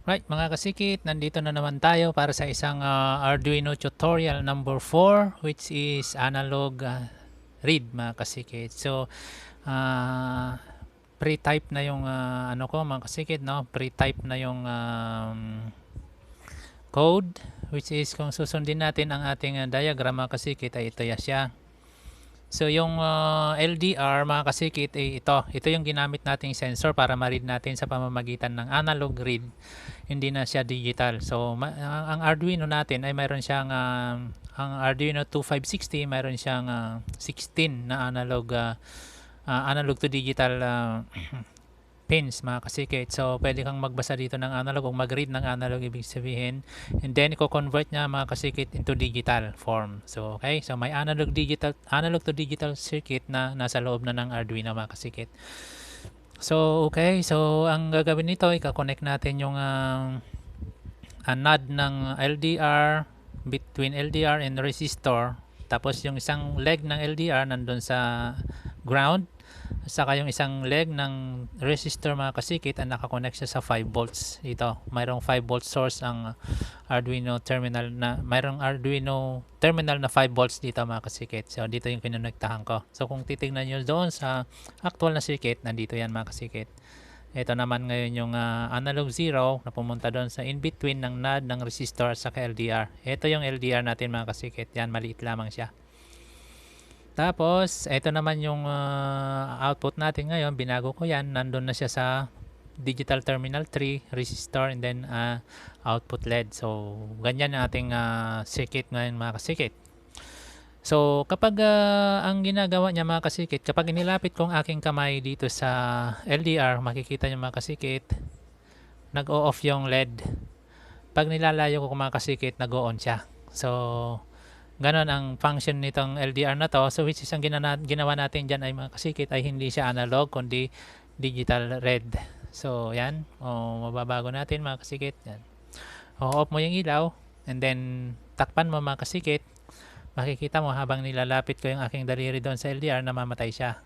Right, mga kasikit, nandito na naman tayo para sa isang Arduino tutorial number 4, which is analog read, mga kasikit. So, uh, pre-type na yung ano ko, mga kasikit, no? Pre-type na yung code, which is kung susundin natin ang ating diagram, mga kasikit, ay ito ya siya. So yung LDR, mga kasikit, ito yung ginamit nating sensor para ma-read natin sa pamamagitan ng analog read, hindi na siya digital. So ang Arduino natin ay mayroon siyang ang Arduino 2560, mayroon siyang 16 na analog to digital pins, mga kasikit. So pwede kang magbasa dito ng analog o mag-read ng analog, ibig sabihin, and then i-convert niya, mga kasikit, into digital form. So okay, so may analog to digital circuit na nasa loob na ng Arduino, mga kasikit. So okay, so ang gagawin nito, i-connect natin yung NOD ng LDR, between LDR and resistor. Tapos yung isang leg ng LDR nandun sa ground, saka yung isang leg ng resistor, mga kasikit, ang nakakonect siya sa 5 volts. Ito, mayroong 5 volt source ang mayroong Arduino terminal na 5 volts dito, mga kasikit. So dito yung kinonektahan ko. So kung titingnan nyo doon sa actual na circuit, nandito yan, mga kasikit. Ito naman ngayon yung analog 0 na pumunta doon sa in-between ng NOD, ng resistor at saka LDR. Ito yung LDR natin, mga kasikit. Yan, maliit lamang siya. Tapos, ito naman yung output natin ngayon. Binago ko yan. Nandun na siya sa digital terminal 3, resistor, and then output LED. So, ganyan ang ating circuit ngayon, mga kasikit. So, kapag ang ginagawa niya, mga kasikit, kapag inilapit kong aking kamay dito sa LDR, makikita niyo, mga kasikit, nag-o-off yung LED. Pag nilalayo ko, mga kasikit, nag-o-on siya. So, ganon ang function nitong LDR na to. So which is ang ginawa natin dyan ay, mga kasikit, ay hindi siya analog kundi digital read. So yan, mababago natin, mga kasikit. Yan. O-off mo yung ilaw and then takpan mo, mga kasikit. Makikita mo habang nilalapit ko yung aking daliri doon sa LDR, namamatay siya.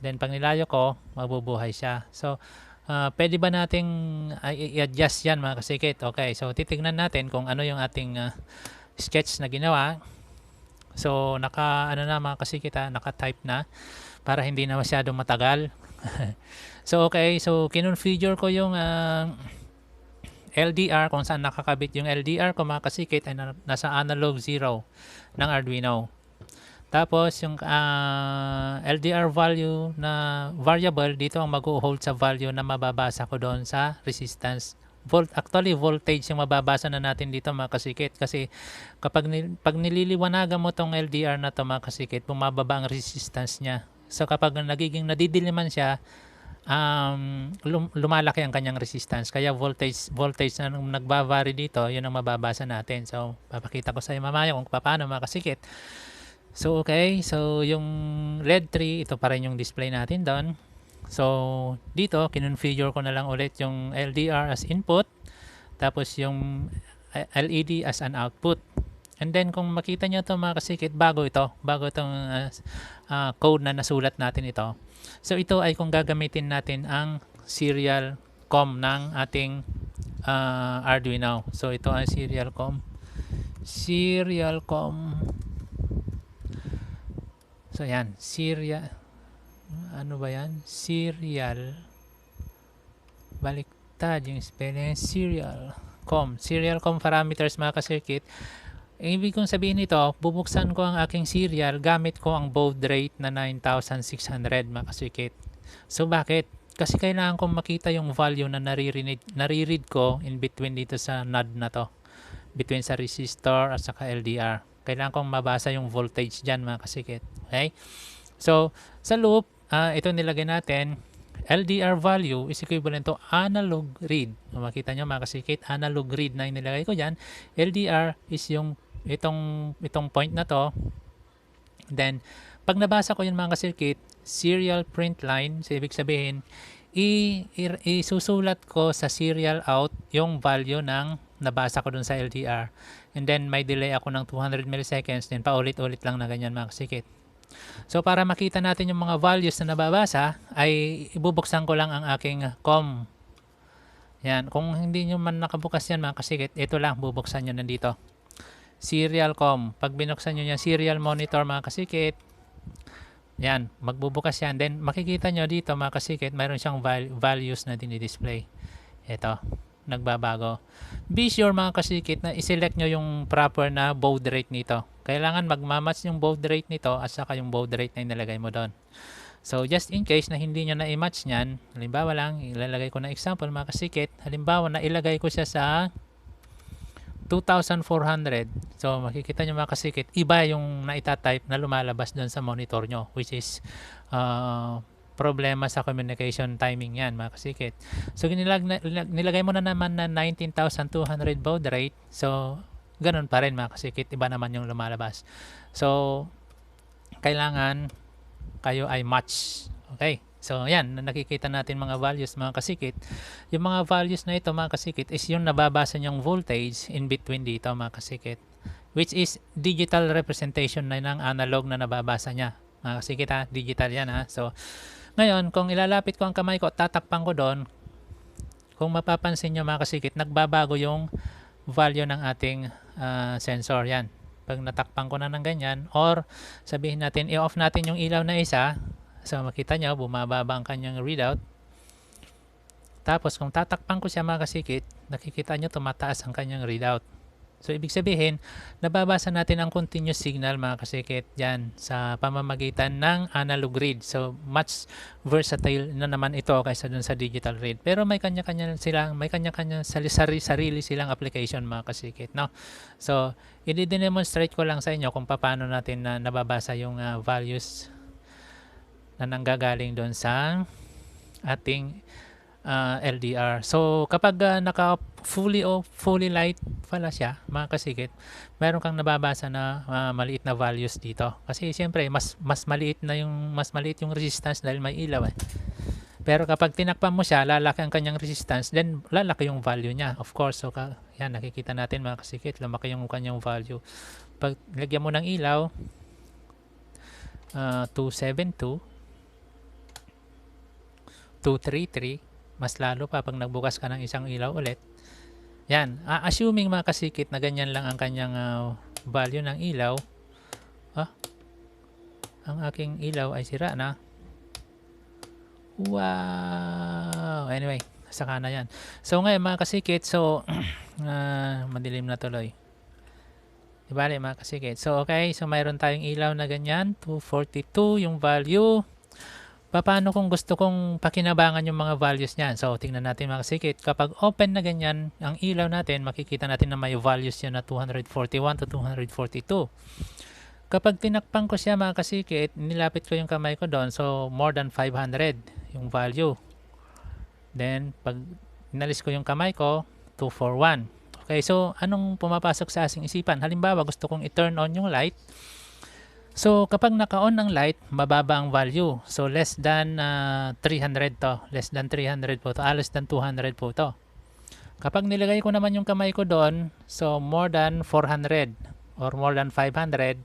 Then pag nilayo ko, mabubuhay siya. So pwede ba nating i-adjust yan, mga kasikit? Okay, so titignan natin kung ano yung ating sketch na ginawa. So ano na, mga kasikit, naka-type na para hindi na masyadong matagal. So okay, so kinonfigure ko yung LDR, kung saan nakakabit yung LDR ko, mga kasikit, ay nasa analog 0 ng Arduino. Tapos yung LDR value na variable dito ang mag-hold sa value na mababasa ko doon sa resistance. Actually voltage yung mababasa na natin dito, mga kasikit, kasi pag nililiwanagan mo tong LDR na to, mga kasikit, bumababa ang resistance niya. So kapag nagiging nadidiliman siya, lumalaki ang kanyang resistance, kaya voltage na nagba-vary dito, yun ang mababasa natin. So papakita ko sa iyo mamaya kung paano, mga kasikit. So okay, so yung LED 3, ito pa rin yung display natin doon. So dito kinonfigure ko na lang ulit yung LDR as input, tapos yung LED as an output. And then kung makita nyo ito, mga kasikit, bago itong code na nasulat natin ito. So ito ay kung gagamitin natin ang serial COM ng ating Arduino. So ito ang serial COM. So yan, ano ba yan? Baliktad yung spelling, serial COM parameters, mga ka-circuit. Ibig kong sabihin nito, bubuksan ko ang aking serial gamit ko ang baud rate na 9600, mga ka-circuit. So bakit? Kasi kailangan kong makita yung value na nare-read ko in between dito sa NOD na to, between sa resistor at saka LDR. Kailangan kong mabasa yung voltage dyan, mga kasikit. Okay? So, sa loop, ito nilagay natin, LDR value is equivalent to analog read. Makita nyo, mga kasikit, analog read na inilagay ko dyan. LDR is yung itong point na to. Then, pag nabasa ko yun, mga kasikit, serial print line, so ibig sabihin, isusulat ko sa serial out yung value ng nabasa ko dun sa LDR. And then may delay ako ng 200 milliseconds, then paulit-ulit lang na ganyan, mga kasikit. So para makita natin yung mga values na nababasa, ay ibubuksan ko lang ang aking COM Yan, kung hindi nyo man nakabukas yan mga kasikit, ito lang, bubuksan nyo nandito. Serial com. Pag binuksan nyo yan, serial monitor mga kasikit, yan, magbubukas yan. Then, makikita nyo dito mga kasikit, mayroon siyang values na dinidisplay. Ito, nagbabago. Be sure mga kasikit na iselect nyo yung proper na baud rate nito. Kailangan magmamatch yung baud rate nito at saka yung baud rate na inilagay mo doon. So, just in case na hindi nyo na i-match nyan, halimbawa lang, ilalagay ko na example mga kasikit, halimbawa na ilagay ko siya sa 2,400. So, makikita nyo mga kasikit, iba yung naitatype na lumalabas doon sa monitor nyo, which is problema sa communication timing yan mga kasikit. So, nilagay mo na naman na 19,200 baud rate. So, ganun pa rin mga kasikit, iba naman yung lumalabas. So, kailangan kayo ay match. Okay? So, yan, nakikita natin mga values mga kasikit. Yung mga values na ito mga kasikit is yung nababasa niyang voltage in between dito mga kasikit, which is digital representation na ng analog na nababasa niya. Mga kasikit ha, digital yan ha. So, ngayon, kung ilalapit ko ang kamay ko at tatakpan ko doon, kung mapapansin nyo mga kasikit, nagbabago yung value ng ating sensor yan. Pag natakpan ko na ng ganyan, or sabihin natin i-off natin yung ilaw na isa, so makita nyo bumababa ang kanyang readout. Tapos kung tatakpan ko siya mga kasikit, nakikita nyo tumataas ang kanyang readout. So ibig sabihin, nababasa natin ang continuous signal mga kasikit yan sa pamamagitan ng analog read. So much versatile na naman ito kaysa dun sa digital read. Pero may kanya-kanya sarili silang application mga kasikit, no? So i-demonstrate ko lang sa inyo kung paano natin nababasa yung values na nanggagaling doon sa ating LDR. So kapag naka fully light pala siya mga kasikit, meron kang nababasa na maliit na values dito. Kasi siyempre mas maliit yung resistance dahil may ilaw eh. Pero kapag tinakpan mo siya, lalaki ang kanyang resistance, then lalaki yung value niya. Of course, so yan nakikita natin mga kasikit, lumaki yung kanyang value. Pag lagyan mo ng ilaw, 272, 233, mas lalo pa pag nagbukas ka ng isang ilaw ulit. Yan, assuming mga kasikit na ganyan lang ang kanyang value ng ilaw. Ang aking ilaw ay sira na. Wow! Anyway, saka na yan. So ngayon mga kasikit, so madilim na tuloy. Ibali mga kasikit. So okay, so mayroon tayong ilaw na ganyan, 242 yung value. Paano kung gusto kong pakinabangan yung mga values niyan? So, tingnan natin mga kasikit. Kapag open na ganyan, ang ilaw natin, makikita natin na may values yan na 241 to 242. Kapag tinakpan ko siya mga kasikit, nilapit ko yung kamay ko doon. So, more than 500 yung value. Then, pag inalis ko yung kamay ko, 241. Okay, so, anong pumapasok sa aking isipan? Halimbawa, gusto kong i-turn on yung light. So, kapag naka-on ng light, mababa ang value. So, less than 300 to. Less than 300 po to. Less than 200 po to. Kapag nilagay ko naman yung kamay ko doon, so more than 400 or more than 500,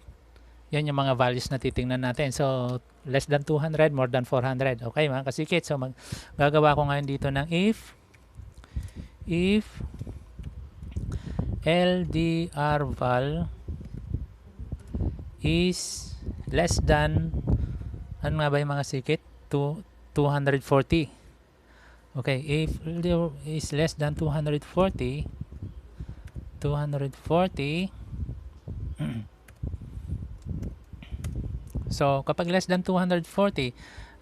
yan yung mga values na titingnan natin. So, less than 200, more than 400. Okay, mga kasikit. So, gagawa ko ngayon dito ng if LDR val is less than, ano nga ba yung mga sikit? 240. Okay, if LDR is less than 240, so kapag less than 240,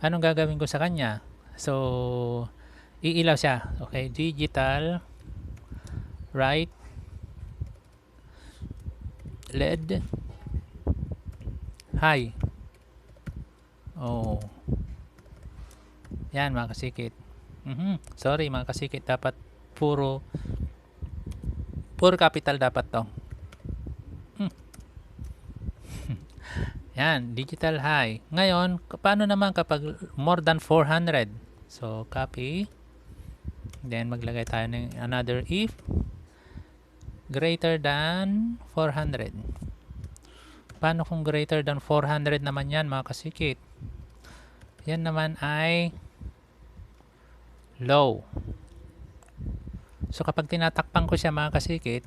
anong gagawin ko sa kanya? So, iilaw siya. Okay, digital right LED high. Oh. Yan mga kasikit. Sorry mga kasikit, dapat puro capital dapat to. Yan, digital high. Ngayon, paano naman kapag more than 400? So, copy. Then, maglagay tayo ng another if greater than 400. Paano kung greater than 400 naman yan mga kasikit? Yan naman ay low. So kapag tinatakpan ko siya mga kasikit,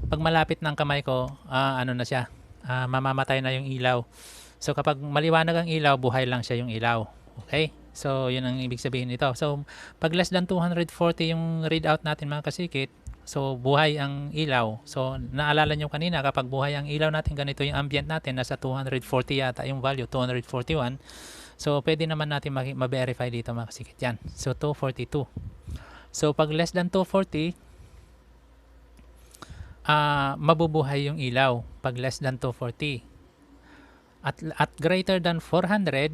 pag malapit ng kamay ko, ano na siya, mamamatay na yung ilaw. So kapag maliwanag ang ilaw, buhay lang siya yung ilaw. Okay? So yun ang ibig sabihin nito. So pag less than 240 yung readout natin mga kasikit, so buhay ang ilaw. So naalala nyo kanina, kapag buhay ang ilaw natin, ganito yung ambient natin, nasa 240 yata yung value, 241. So pwede naman natin ma-verify dito mga kasikit. Yan. So 242. So pag less than 240, mabubuhay yung ilaw pag less than 240. At greater than 400,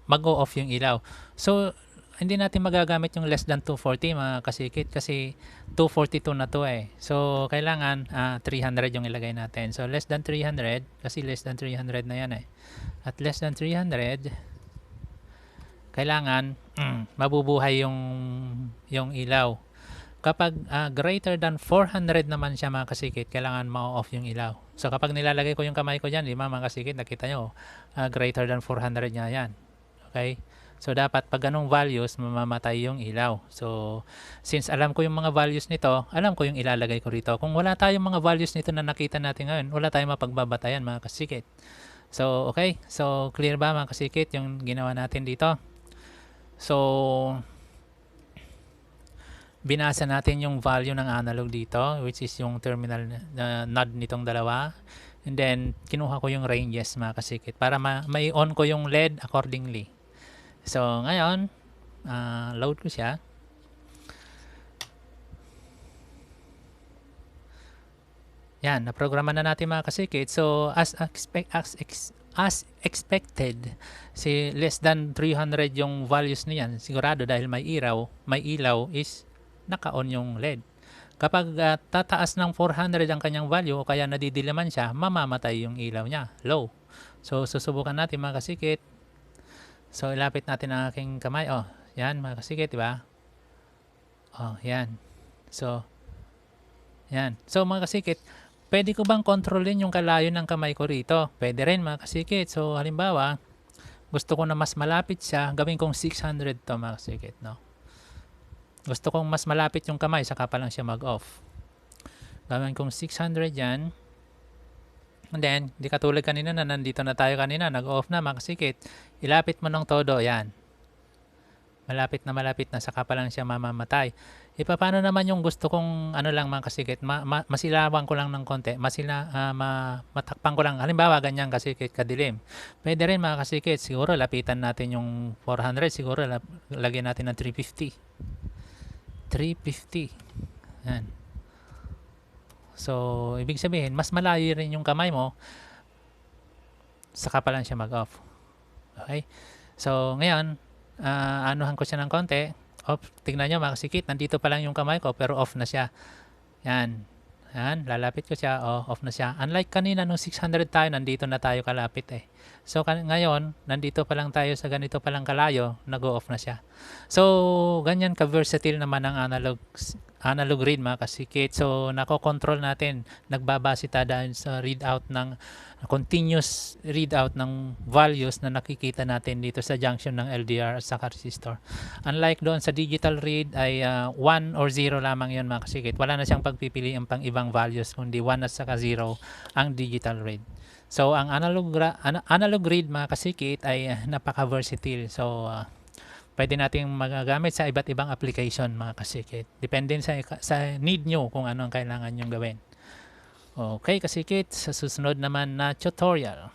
mag-o-off yung ilaw. So hindi natin magagamit yung less than 240 mga kasikit kasi 242 na to eh. So kailangan 300 yung ilagay natin. So less than 300 kasi less than 300 na yan eh. At less than 300, kailangan mabubuhay yung ilaw. Kapag greater than 400 naman siya mga kasikit, kailangan ma-off yung ilaw. So kapag nilalagay ko yung kamay ko dyan, mga kasikit, nakita nyo, greater than 400 niya yan. Okay? So dapat pag ganong values, mamamatay yung ilaw. So since alam ko yung mga values nito, alam ko yung ilalagay ko rito. Kung wala tayong mga values nito na nakita natin ngayon, wala tayong mapagbabatayan mga kasikit. So okay? So clear ba mga kasikit yung ginawa natin dito? So binasa natin yung value ng analog dito, which is yung terminal node nitong dalawa. And then, kinuha ko yung ranges mga kasikit para may on ko yung LED accordingly. So, ngayon, load ko siya. Yan, naprograma na natin mga kasikit. So, as expected, si less than 300 yung values niyan, sigurado dahil may ilaw is naka-on yung LED. Kapag tataas ng 400 ang kanyang value o kaya nadidilaman siya, mamamatay yung ilaw niya, low. So susubukan natin mga kasikit. So ilapit natin ang aking kamay. Oh, yan mga kasikit, di ba? Oh, yan. So yan. So mga kasikit, pwede ko bang kontrolin yung kalayo ng kamay ko rito? Pwede rin mga kasikit. So halimbawa, gusto ko na mas malapit siya, gawin kong 600 to mga kasikit, no? Gusto kong mas malapit yung kamay, saka pa lang siya mag-off. Gawin kong 600 yan. And then, di katulad kanina na nandito na tayo kanina, nag-off na, makasikit. Ilapit mo ng todo, yan. Malapit na, saka pa lang siya mamamatay. Paano naman yung gusto kong, ano lang makasikit, masilawan ko lang ng konti, matakpan ko lang. Halimbawa, ganyan kasikit, kadilim. Pwede rin makasikit, siguro lapitan natin yung 400, siguro lagyan natin ng 350. 350. Yan. So, ibig sabihin, mas malayo rin yung kamay mo, saka pa lang siya mag-off. Okay? So, ngayon, anuhan ko siya ng konti. Off. Tignan nyo, makasikit. Nandito pa lang yung kamay ko, pero off na siya. Yan. Yan. Lalapit ko siya. Oh, off na siya. Unlike kanina, nung 600 tayo, nandito na tayo kalapit eh. So, ngayon, nandito pa lang tayo sa ganito pa lang kalayo, nag-off na siya. So, ganyan ka-versatile naman ang analog read mga kasikit. So, nako-control natin. Nagbabase tayo dahil sa readout ng continuous readout ng values na nakikita natin dito sa junction ng LDR at saka resistor. Unlike doon sa digital read ay 1 or 0 lamang yun mga kasikit. Wala na siyang pagpipilian pang ibang values kundi 1 at saka 0 ang digital read. So, ang analog read mga kasikit ay napaka-versatile. So, pwede nating magagamit sa iba't ibang application mga kasikit. Depende sa need nyo kung ano ang kailangan nyong gawin. Okay kasikit, sa susunod naman na tutorial.